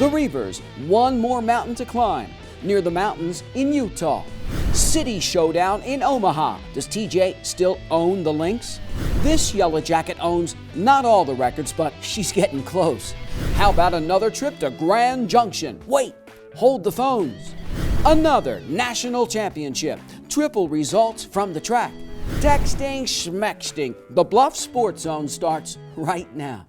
The Reavers, one more mountain to climb near the mountains in Utah. City showdown in Omaha. Does TJ still own the Lynx? This Yellowjacket owns not all the records, but she's getting close. How about another trip to Grand Junction? Wait, hold the phones. Another national championship. Triple results from the track. Texting, schmexting. The Bluffs Sports Zone starts right now.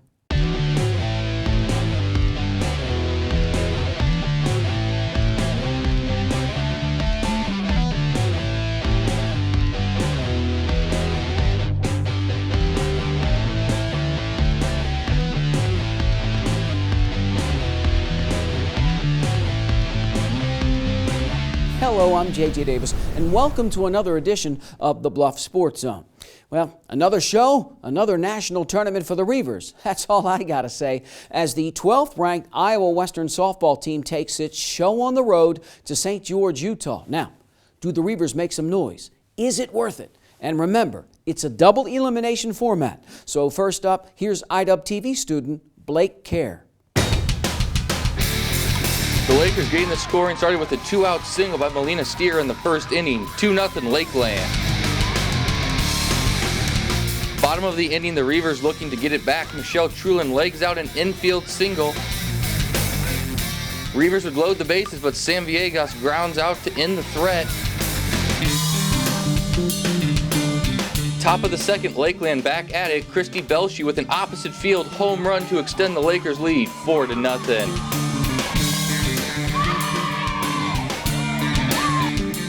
Hello, I'm JJ Davis, and welcome to another edition of the Bluffs Sports Zone. Well, another show, another national tournament for the Reavers. That's all I gotta say, as the 12th-ranked Iowa Western softball team takes its show on the road to St. George, Utah. Now, do the Reavers make some noise? Is it worth it? And remember, it's a double elimination format. So first up, here's IDub TV student Blake Kerr. The Lakers gained the scoring, started with a two-out single by Melina Steer in the first inning, 2-0 Lakeland. Bottom of the inning, the Reavers looking to get it back. Michelle Trulin legs out an infield single. Reavers would load the bases, but Sam Villegas grounds out to end the threat. Top of the second, Lakeland back at it. Christy Belshie with an opposite field home run to extend the Lakers' lead, 4-0.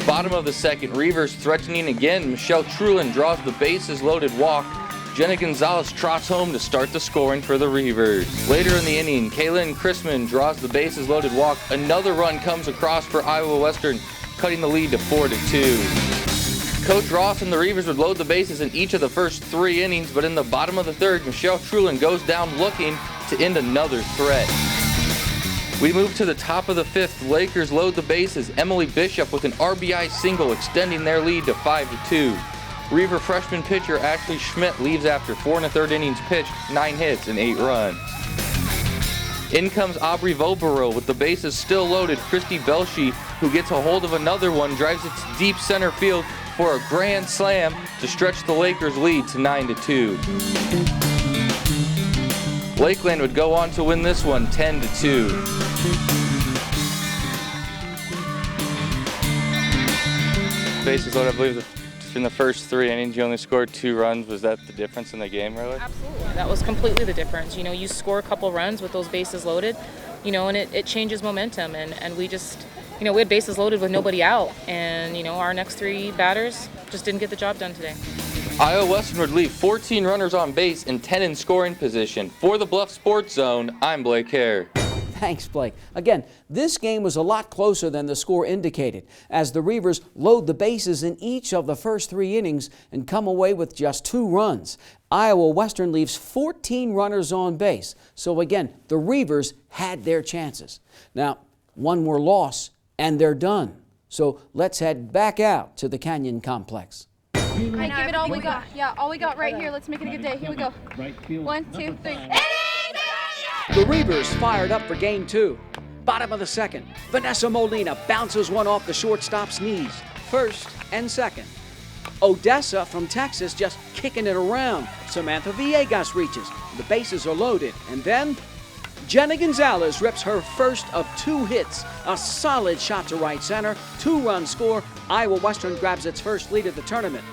Bottom of the second, Reavers threatening again. Michelle Trulin draws the bases loaded walk. Jenna Gonzalez trots home to start the scoring for the Reavers. Later in the inning, Kaylin Chrisman draws the bases loaded walk. Another run comes across for Iowa Western, cutting the lead to 4-2. Coach Ross and the Reavers would load the bases in each of the first three innings, but in the bottom of the third, Michelle Trulin goes down looking to end another threat. We move to the top of the fifth. Lakers load the bases. Emily Bishop with an RBI single extending their lead to 5-2. Reaver freshman pitcher Ashley Schmidt leaves after 4 1/3 innings pitched, 9 hits and 8 runs. In comes Aubrey Vobero with the bases still loaded. Christy Belshie, who gets a hold of another one, drives it to deep center field for a grand slam to stretch the Lakers' lead to 9-2. Lakeland would go on to win this one 10-2. Bases loaded, I believe in the first three innings you only scored 2 runs. Was that the difference in the game, really? Absolutely. That was completely the difference. You know, you score a couple runs with those bases loaded, you know, and it changes momentum. And we just, you know, we had bases loaded with nobody out. And, you know, our next 3 batters just didn't get the job done today. Iowa Western would leave 14 runners on base and 10 in scoring position. For the Bluff Sports Zone, I'm Blake Kerr. Thanks, Blake. Again, this game was a lot closer than the score indicated, as the Reavers load the bases in each of the first 3 innings and come away with just 2 runs. Iowa Western leaves 14 runners on base. So again, the Reavers had their chances. Now, one more loss and they're done. So let's head back out to the Canyon Complex. Hey, give it all we got. Yeah, all we got right here. Let's make it a good day. Here we go. 1, 2, 3. The Reavers fired up for game 2. Bottom of the second, Vanessa Molina bounces one off the shortstop's knees. First and second. Odessa from Texas just kicking it around. Samantha Villegas reaches. The bases are loaded. And then Jenna Gonzalez rips her first of 2 hits. A solid shot to right center. 2-run score. Iowa Western grabs its first lead of the tournament.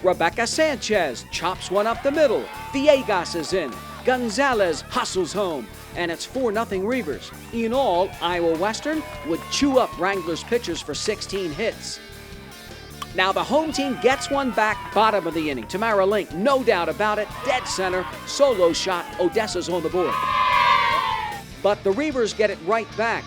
Rebecca Sanchez chops one up the middle. Villegas is in. Gonzalez hustles home. And it's 4-0 Reavers. In all, Iowa Western would chew up Wranglers pitchers for 16 hits. Now the home team gets one back, bottom of the inning. Tamara Link, no doubt about it, dead center, solo shot, Odessa's on the board. But the Reavers get it right back.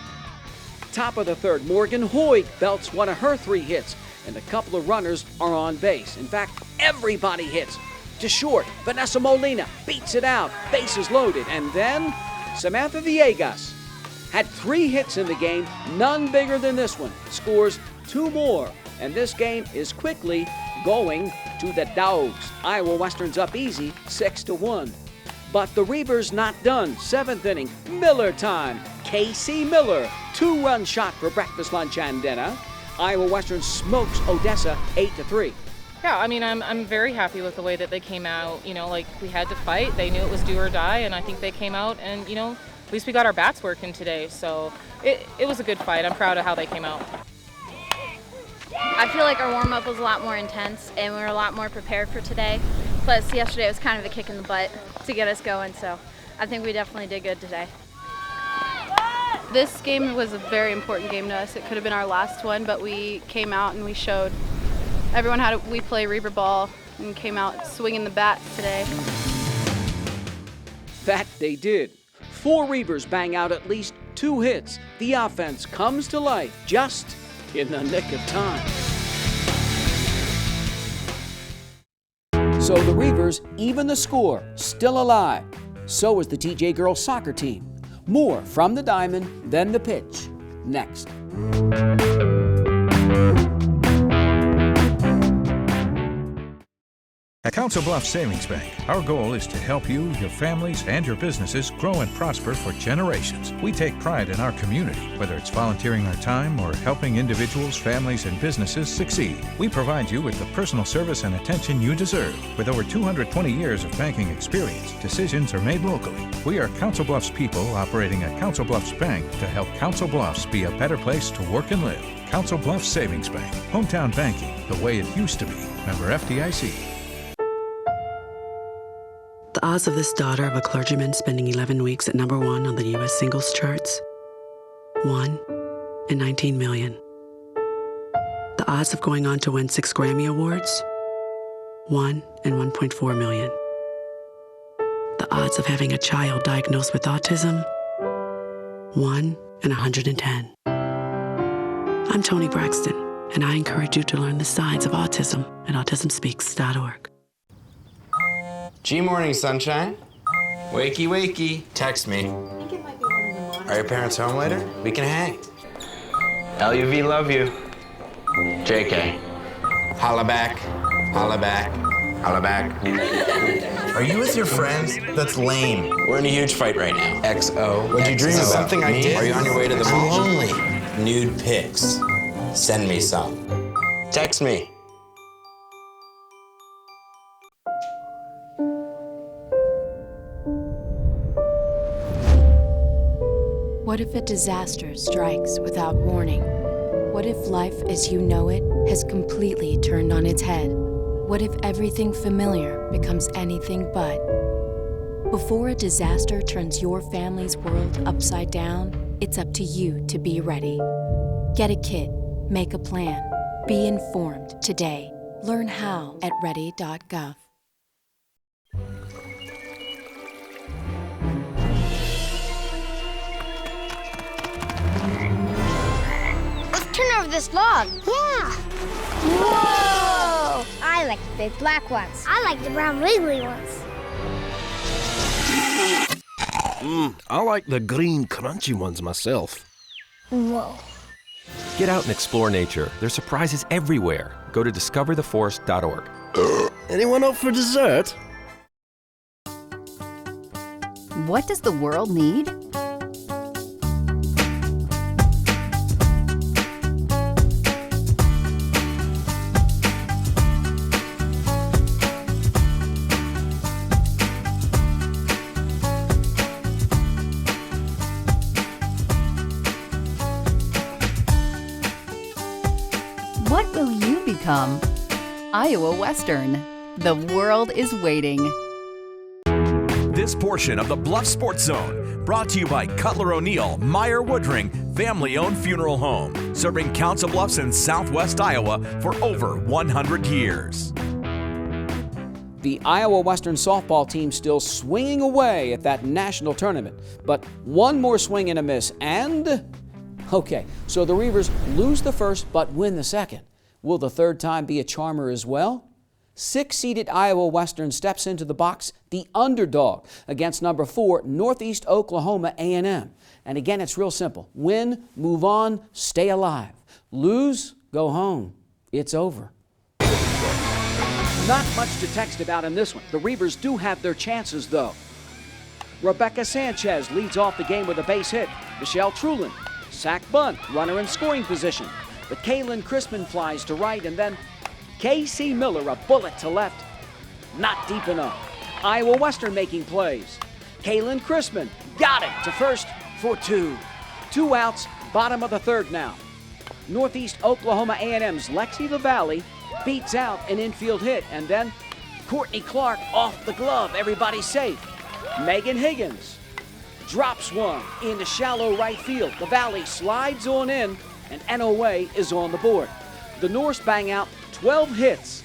Top of the third, Morgan Hoyt belts one of her 3 hits, and a couple of runners are on base. In fact, everybody hits. To short, Vanessa Molina beats it out, bases loaded, and then Samantha Villegas had 3 hits in the game, none bigger than this one, scores 2 more, and this game is quickly going to the dogs. Iowa Western's up easy, 6-1. But the Reavers not done. 7th inning, Miller time. Casey Miller, 2-run shot for breakfast, lunch, and dinner. Iowa Western smokes Odessa 8-3. Yeah, I mean, I'm very happy with the way that they came out. You know, like, we had to fight. They knew it was do or die, and I think they came out and, you know, at least we got our bats working today. So it was a good fight. I'm proud of how they came out. I feel like our warm-up was a lot more intense and we were a lot more prepared for today. Plus, yesterday was kind of a kick in the butt to get us going, so I think we definitely did good today. This game was a very important game to us. It could have been our last one, but we came out and we showed everyone how we play Reaver ball and came out swinging the bat today. That they did. 4 Reavers bang out at least 2 hits. The offense comes to life just in the nick of time. So the Reavers even the score, still alive. So is the TJ girls soccer team. More from the diamond, then the pitch. Next. At Council Bluffs Savings Bank, our goal is to help you, your families, and your businesses grow and prosper for generations. We take pride in our community, whether it's volunteering our time or helping individuals, families, and businesses succeed. We provide you with the personal service and attention you deserve. With over 220 years of banking experience, decisions are made locally. We are Council Bluffs people operating at Council Bluffs Bank to help Council Bluffs be a better place to work and live. Council Bluffs Savings Bank, hometown banking, the way it used to be. Member FDIC. The odds of this daughter of a clergyman spending 11 weeks at #1 on the U.S. singles charts? 1 in 19 million. The odds of going on to win 6 Grammy Awards? 1 in 1.4 million. The odds of having a child diagnosed with autism? 1 in 110. I'm Toni Braxton, and I encourage you to learn the signs of autism at autismspeaks.org. G-Morning, sunshine. Wakey, wakey. Text me. Are your parents home later? We can hang. LUV, love you. JK. Holla back. Holla back. Holla back. Are you with your friends? That's lame. We're in a huge fight right now. XO. What'd you dream about? Something I did? Are you on your way to the mall? I'm lonely. Nude pics. Send me some. Text me. What if a disaster strikes without warning? What if life as you know it has completely turned on its head? What if everything familiar becomes anything but? Before a disaster turns your family's world upside down, it's up to you to be ready. Get a kit, make a plan, be informed today. Learn how at ready.gov. Turn over this log. Yeah. Whoa! I like the big black ones. I like the brown wiggly ones. I like the green crunchy ones myself. Whoa. Get out and explore nature. There's surprises everywhere. Go to discovertheforest.org. Anyone up for dessert? What does the world need? What will you become? Iowa Western. The world is waiting. This portion of the Bluff Sports Zone brought to you by Cutler O'Neill, Meyer Woodring, family-owned funeral home, serving Council Bluffs in southwest Iowa for over 100 years. The Iowa Western softball team still swinging away at that national tournament, but one more swing and a miss, and okay, so the Reavers lose the first but win the second. Will the third time be a charmer as well? 6-seeded Iowa Western steps into the box, the underdog, against number 4 Northeast Oklahoma A&M. And again, it's real simple. Win, move on, stay alive. Lose, go home. It's over. Not much to text about in this one. The Reavers do have their chances, though. Rebecca Sanchez leads off the game with a base hit. Michelle Trulin, sack bunt, runner in scoring position. But Kaylin Crispin flies to right, and then Casey Miller, a bullet to left. Not deep enough. Iowa Western making plays. Kaylin Crispin got it to first for 2. 2 outs, bottom of the third now. Northeast Oklahoma A&M's Lexi LaValle beats out an infield hit, and then Courtney Clark off the glove. Everybody safe. Megan Higgins drops one into shallow right field. LaValle slides on in, and NOA is on the board. The Norse bang out 12 hits.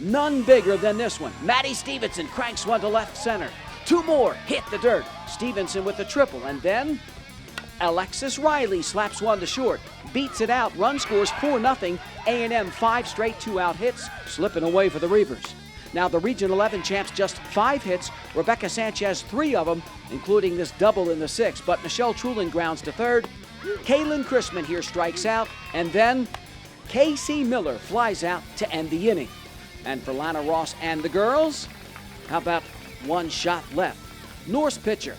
None bigger than this one. Maddie Stevenson cranks one to left center. 2 more hit the dirt. Stevenson with the triple, and then Alexis Riley slaps one to short. Beats it out. Run scores 4-0. A&M 5 straight 2-out hits, slipping away for the Reavers. Now the Region 11 champs just 5 hits. Rebecca Sanchez 3 of them, including this double in the 6th. But Michelle Trulin grounds to third. Kaylin Crispin here strikes out, and then Casey Miller flies out to end the inning. And for Lana Ross and the girls, how about 1 shot left? Norse pitcher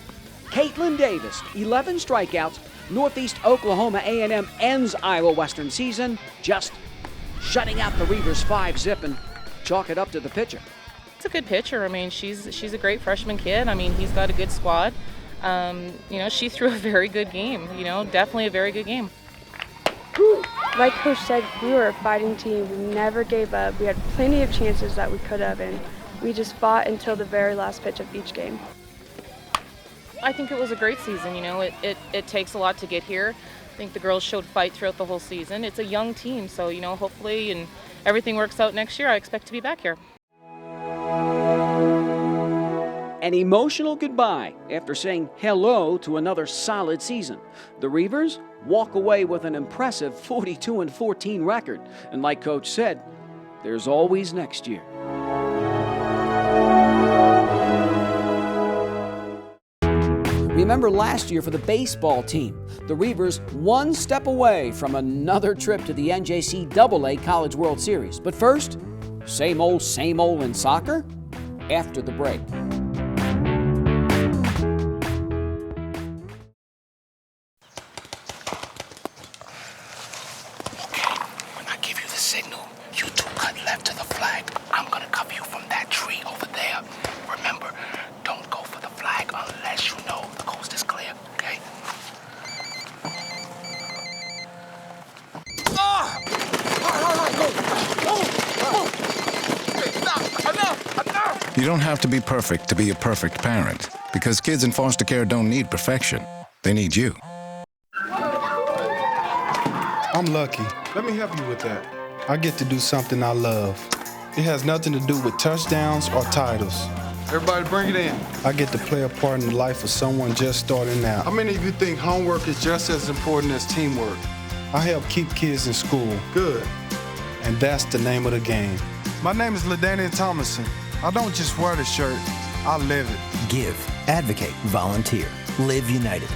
Caitlin Davis, 11 strikeouts. Northeast Oklahoma A&M ends Iowa Western season, just shutting out the Reavers 5-zip and chalk it up to the pitcher. It's a good pitcher. I mean, she's a great freshman kid. I mean, he's got a good squad. She threw a very good game. Definitely a very good game. Like Coach said, we were a fighting team. We never gave up. We had plenty of chances that we could have, and we just fought until the very last pitch of each game. I think it was a great season. It takes a lot to get here. I think the girls showed fight throughout the whole season. It's a young team, so hopefully and everything works out next year. I expect to be back here. An emotional goodbye after saying hello to another solid season. The Reavers walk away with an impressive 42-14 record. And like Coach said, there's always next year. Remember last year for the baseball team, the Reavers 1 step away from another trip to the NJCAA College World Series. But first, same old in soccer? After the break. Signal. You 2 cut left to the flag. I'm gonna cover you from that tree over there. Remember, don't go for the flag unless you know the coast is clear, okay? You don't have to be perfect to be a perfect parent, because kids in foster care don't need perfection. They need you. I'm lucky. Let me help you with that. I get to do something I love. It has nothing to do with touchdowns or titles. Everybody bring it in. I get to play a part in the life of someone just starting out. How many of you think homework is just as important as teamwork? I help keep kids in school. Good. And that's the name of the game. My name is LaDainian Thomason. I don't just wear the shirt, I live it. Give, advocate, volunteer. Live United.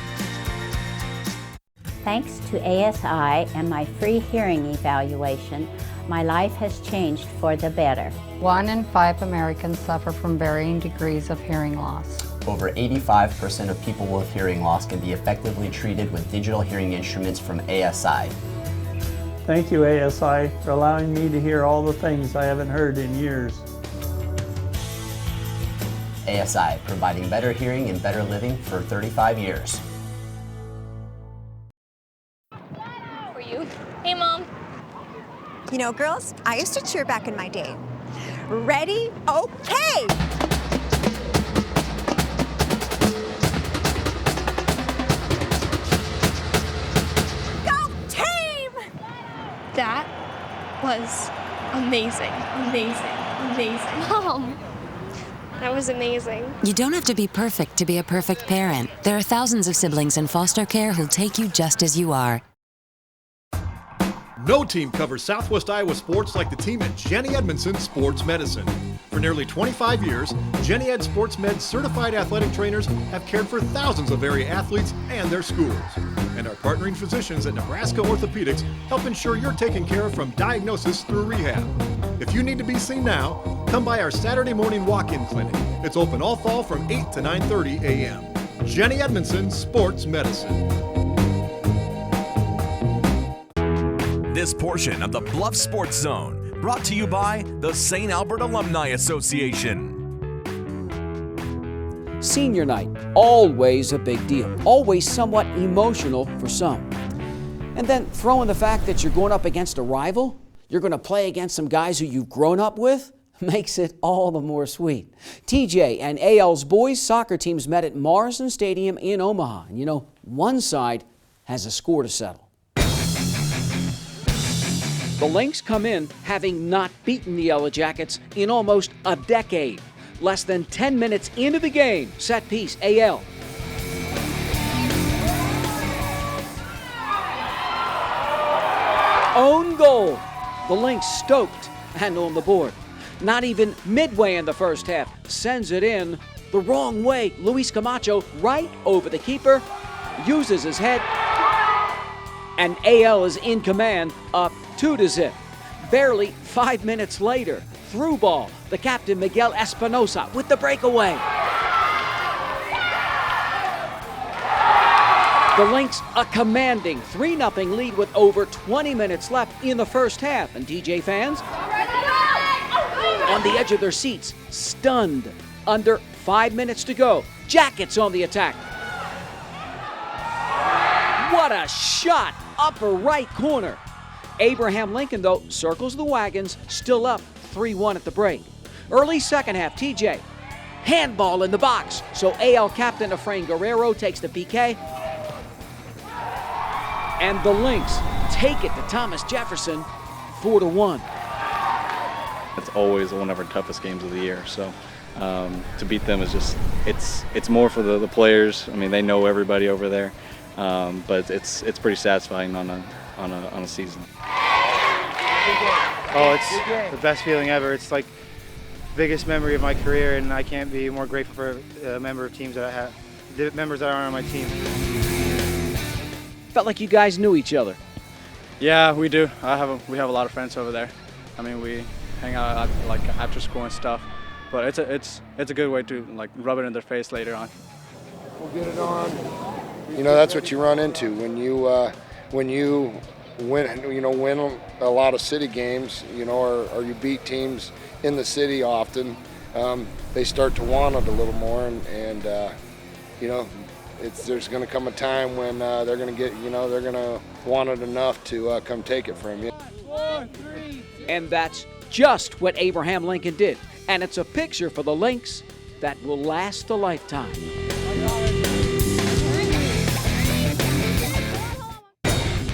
Thanks to ASI and my free hearing evaluation, my life has changed for the better. 1 in 5 Americans suffer from varying degrees of hearing loss. Over 85% of people with hearing loss can be effectively treated with digital hearing instruments from ASI. Thank you, ASI, for allowing me to hear all the things I haven't heard in years. ASI, providing better hearing and better living for 35 years. Hey, Mom. You know, girls, I used to cheer back in my day. Ready? Okay! Go team! That was amazing. Mom, that was amazing. You don't have to be perfect to be a perfect parent. There are thousands of siblings in foster care who'll take you just as you are. No team covers Southwest Iowa sports like the team at Jenny Edmondson Sports Medicine. For nearly 25 years, Jenny Ed Sports Med's certified athletic trainers have cared for thousands of area athletes and their schools. And our partnering physicians at Nebraska Orthopedics help ensure you're taken care of from diagnosis through rehab. If you need to be seen now, come by our Saturday morning walk-in clinic. It's open all fall from 8 to 9:30 a.m. Jenny Edmondson Sports Medicine. This portion of the Bluffs Sports Zone brought to you by the St. Albert Alumni Association. Senior night, always a big deal, always somewhat emotional for some. And then throw in the fact that you're going up against a rival, you're going to play against some guys who you've grown up with, makes it all the more sweet. TJ and AL's boys soccer teams met at Morrison Stadium in Omaha. And you know, one side has a score to settle. The Lynx come in having not beaten the Yellowjackets in almost a decade. Less than 10 minutes into the game, set piece, AL. Own goal. The Lynx stoked and on the board. Not even midway in the first half, sends it in the wrong way. Luis Camacho right over the keeper, uses his head, and AL is in command, up 2-0. Barely 5 minutes later, through ball, the captain Miguel Espinosa with the breakaway. The Lynx a commanding 3-0 lead with over 20 minutes left in the first half. And TJ fans on the edge of their seats, stunned. Under 5 minutes to go. Jackets on the attack. What a shot! Upper right corner. Abraham Lincoln, though, circles the wagons, still up 3-1 at the break. Early second half, TJ, handball in the box. So AL captain Efrain Guerrero takes the PK. And the Lynx take it to Thomas Jefferson, 4-1. It's always one of our toughest games of the year. So to beat them is just, it's more for the players. I mean, they know everybody over there, but it's pretty satisfying on a season. Oh, it's the best feeling ever. It's like the biggest memory of my career, and I can't be more grateful for the member of teams that I have, the members that are on my team. Felt like you guys knew each other. Yeah, we do. We have a lot of friends over there. I mean, we hang out like after school and stuff. But it's a good way to like rub it in their face later on. We'll get it on. You know, that's what you run into when you win a lot of city games, you know, or you beat teams in the city often. They start to want it a little more, and you know, there's going to come a time when they're going to want it enough to come take it from you. 1, 3. And that's just what Abraham Lincoln did. And it's a picture for the Lynx that will last a lifetime.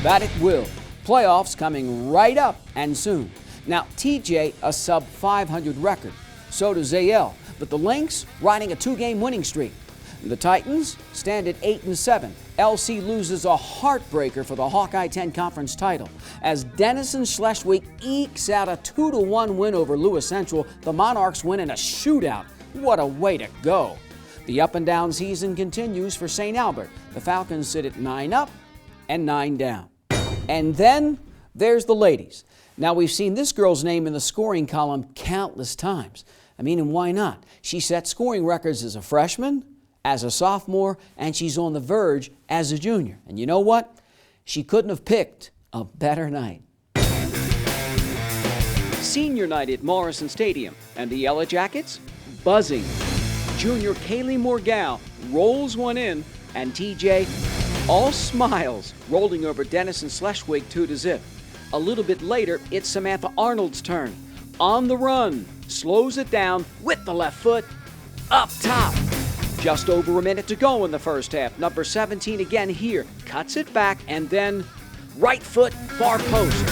That it will. Playoffs coming right up and soon. Now, TJ, a sub-500 record. So does AL. But the Lynx riding a 2-game winning streak. The Titans stand at 8-7. LC loses a heartbreaker for the Hawkeye 10 Conference title. As Denison Schleswig ekes out a 2-1 win over Lewis Central, the Monarchs win in a shootout. What a way to go. The up-and-down season continues for St. Albert. The Falcons sit at 9 up and 9 down. And then there's the ladies. Now, we've seen this girl's name in the scoring column countless times. I mean, and why not? She set scoring records as a freshman, as a sophomore, and she's on the verge as a junior. And you know what? She couldn't have picked a better night. Senior night at Morrison Stadium, and the Yellowjackets buzzing. Junior Kaylee Morgal rolls one in, and TJ all smiles, rolling over Denison Schleswig 2-0. A little bit later, it's Samantha Arnold's turn. On the run, slows it down with the left foot, up top. Just over a minute to go in the first half. Number 17 again here, cuts it back, and then right foot, far post.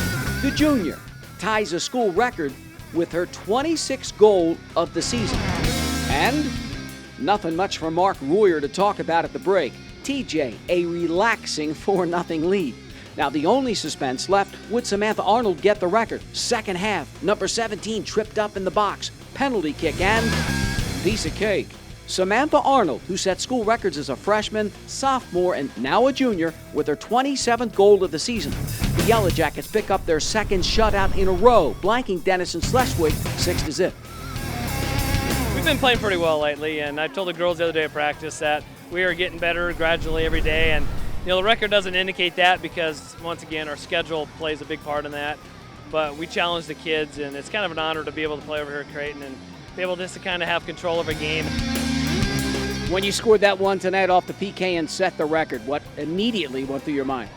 The junior ties a school record with her 26th goal of the season. And nothing much for Mark Royer to talk about at the break. TJ, a relaxing 4-0 lead. Now, the only suspense left, would Samantha Arnold get the record? Second half, number 17 tripped up in the box. Penalty kick and piece of cake. Samantha Arnold, who set school records as a freshman, sophomore, and now a junior, with her 27th goal of the season. The Yellowjackets pick up their second shutout in a row, blanking Denison Schleswig 6-0. We've been playing pretty well lately, and I told the girls the other day at practice that we are getting better gradually every day, and the record doesn't indicate that because, once again, our schedule plays a big part in that. But we challenge the kids, and it's kind of an honor to be able to play over here at Creighton and be able just to kind of have control of a game. When you scored that one tonight off the PK and set the record, what immediately went through your mind?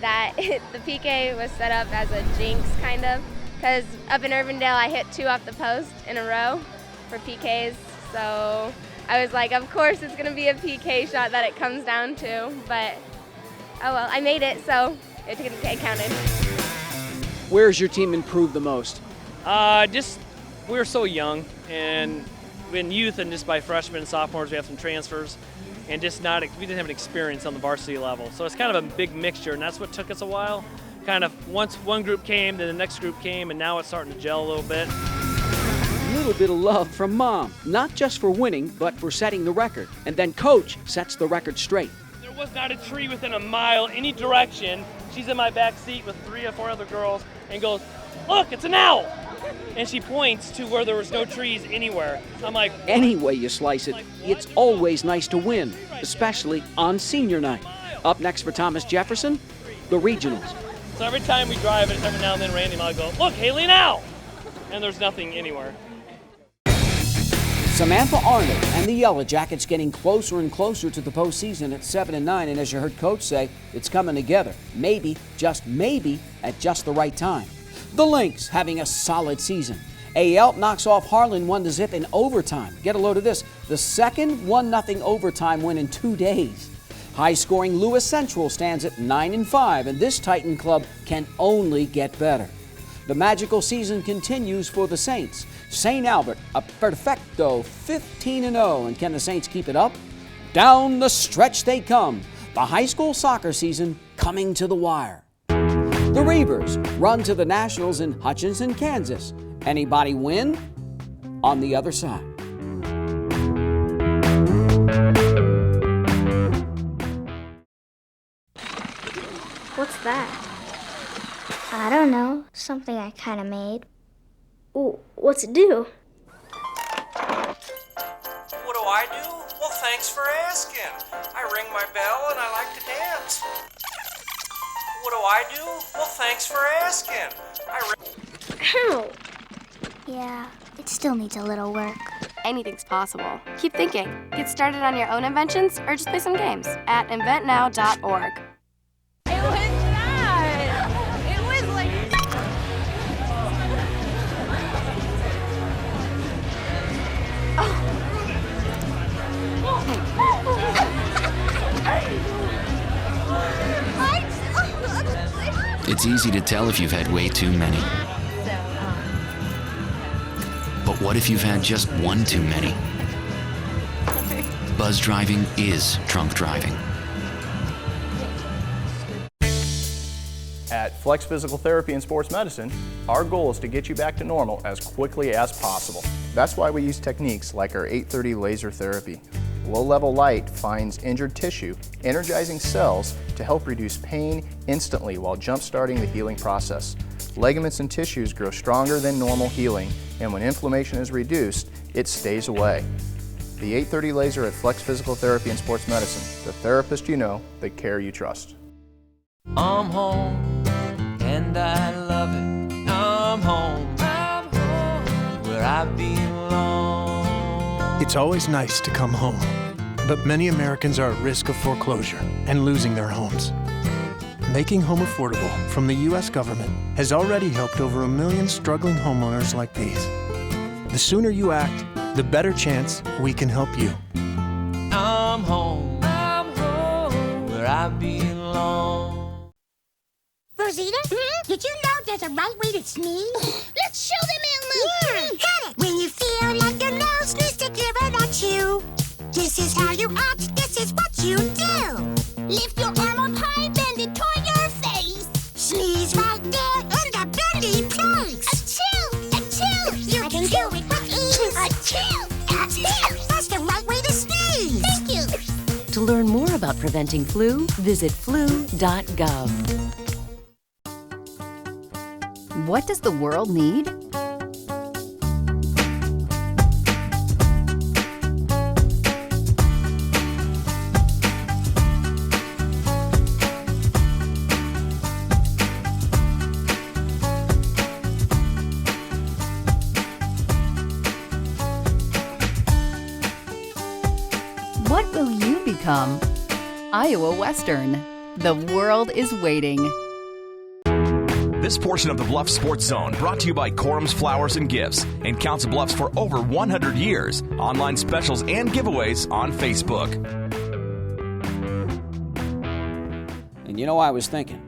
That the PK was set up as a jinx, kind of, because up in Urbandale I hit 2 off the post in a row for PKs, so I was like, of course it's going to be a PK shot that it comes down to, but oh well, I made it, so it counted. Where's your team improved the most? We're so young, and in youth and just by freshmen and sophomores we have some transfers, and we didn't have an experience on the varsity level. So it's kind of a big mixture, and that's what took us a while. Kind of once one group came, then the next group came, and now it's starting to gel a little bit. A little bit of love from Mom, not just for winning, but for setting the record. And then Coach sets the record straight. There was not a tree within a mile any direction. She's in my back seat with 3 or 4 other girls and goes, "Look, it's an owl!" And she points to where there was no trees anywhere. I'm like, any way you slice it, it's always nice to win, especially on senior night. Up next for Thomas Jefferson, the regionals. So every time we drive it, every now and then Randy and I go, "Look, Haley, an owl!" And there's nothing anywhere. Samantha Arnold and the Yellowjackets getting closer and closer to the postseason at 7-9, and as you heard Coach say, it's coming together. Maybe, just maybe, at just the right time. The Lynx having a solid season. AL knocks off Harlan 1-0 in overtime. Get a load of this, the second 1-0 overtime win in 2 days. High-scoring Lewis Central stands at 9-5, and this Titan club can only get better. The magical season continues for the Saints. St. Albert, a perfecto 15-0, and can the Saints keep it up? Down the stretch they come. The high school soccer season coming to the wire. The Reavers run to the Nationals in Hutchinson, Kansas. Anybody win? On the other side. What's that? I don't know. Something I kind of made. Ooh, what's it do? What do I do? Well, thanks for asking. I ring my bell and I like to dance. What do I do? Well, thanks for asking. Ow! Yeah, it still needs a little work. Anything's possible. Keep thinking. Get started on your own inventions or just play some games at inventnow.org. It was that! It was like... It's easy to tell if you've had way too many. But what if you've had just one too many? Buzz driving is drunk driving. At Flex Physical Therapy and Sports Medicine, our goal is to get you back to normal as quickly as possible. That's why we use techniques like our 830 laser therapy. Low-level light finds injured tissue, energizing cells to help reduce pain instantly while jump-starting the healing process. Ligaments and tissues grow stronger than normal healing, and when inflammation is reduced, it stays away. The 830 laser at Flex Physical Therapy and Sports Medicine, the therapist you know, the care you trust. I'm home, and I love it. I'm home, where I belong. It's always nice to come home, but many Americans are at risk of foreclosure and losing their homes. Making home affordable from the U.S. government has already helped over 1 million struggling homeowners like these. The sooner you act, the better chance we can help you. I'm home, where I belong. Rosita, did you know there's a right way to sneeze? Let's show them, Elmo! Got it! When you feel like your nose needs to give it at you, this is how you act, this is what you do. Lift your arm up high, bend it toward your face. Sneeze right there in the bendy place. Achoo! Achoo! You can do it with ease. Achoo! Achoo! That's the right way to sneeze. Thank you. To learn more about preventing flu, visit flu.gov. What does the world need? IowaWestern.com. Iowa Western. The world is waiting. This portion of the Bluffs Sports Zone brought to you by Corum's Flowers and Gifts in Council Bluffs for over 100 years. Online specials and giveaways on Facebook. And you know, I was thinking,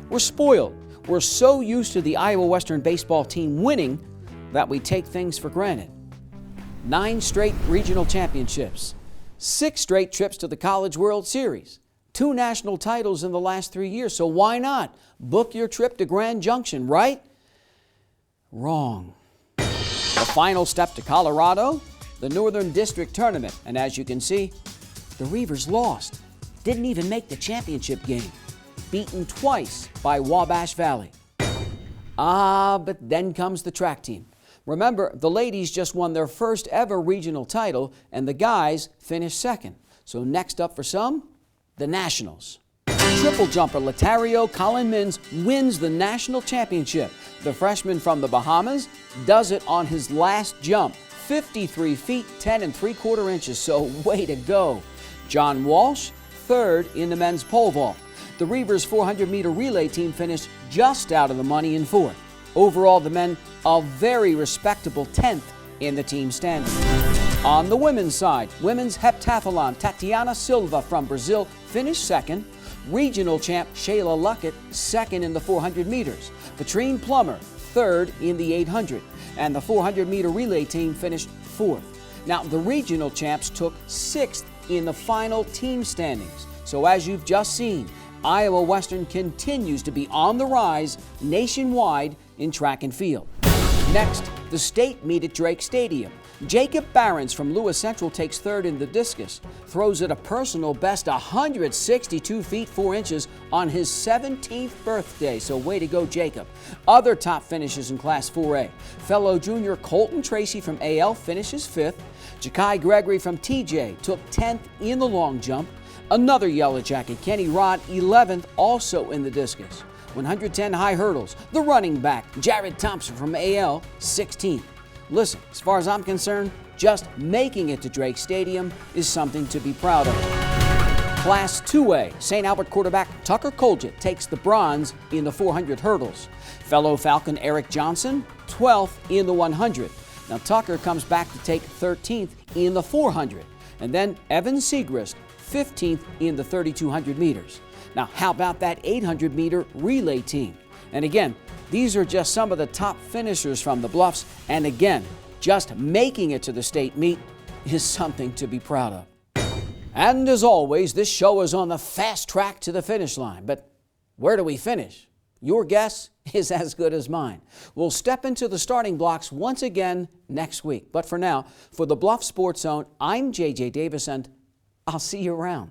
we're spoiled. We're so used to the Iowa Western baseball team winning that we take things for granted. 9 straight regional championships, 6 straight trips to the College World Series, 2 national titles in the last 3 years, so why not book your trip to Grand Junction, right? Wrong. The final step to Colorado, the Northern District Tournament, and as you can see, the Reavers lost. Didn't even make the championship game. Beaten twice by Wabash Valley. But then comes the track team. Remember, the ladies just won their first ever regional title, and the guys finished second. So next up for some, the Nationals. Triple jumper Latario Colin Mins wins the national championship. The freshman from the Bahamas does it on his last jump, 53 feet 10 3/4 inches, so way to go. John Walsh, third in the men's pole vault. The Reavers 400-meter relay team finished just out of the money in fourth. Overall, the men a very respectable 10th in the team standings. On the women's side, women's heptathlon Tatiana Silva from Brazil finished second. Regional champ Shayla Luckett second in the 400 meters. Patrine Plummer third in the 800. And the 400-meter relay team finished fourth. Now, the regional champs took sixth in the final team standings. So as you've just seen, Iowa Western continues to be on the rise nationwide in track and field. Next, the state meet at Drake Stadium. Jacob Barons from Lewis Central takes third in the discus, throws it a personal best 162 feet 4 inches on his 17th birthday, so way to go, Jacob. Other top finishes in Class 4A. Fellow junior Colton Tracy from AL finishes 5th. Ja'Kai Gregory from TJ took 10th in the long jump. Another Yellowjacket, Kenny Rod, 11th, also in the discus. 110 high hurdles, the running back, Jared Thompson from AL, 16th. Listen, as far as I'm concerned, just making it to Drake Stadium is something to be proud of. Class 2A, St. Albert quarterback Tucker Colgett takes the bronze in the 400 hurdles. Fellow Falcon Eric Johnson, 12th in the 100. Now Tucker comes back to take 13th in the 400. And then Evan Segrist, 15th in the 3,200 meters. Now, how about that 800-meter relay team? And again, these are just some of the top finishers from the Bluffs. And again, just making it to the state meet is something to be proud of. And as always, this show is on the fast track to the finish line. But where do we finish? Your guess is as good as mine. We'll step into the starting blocks once again next week. But for now, for the Bluff Sports Zone, I'm J.J. Davis, and I'll see you around.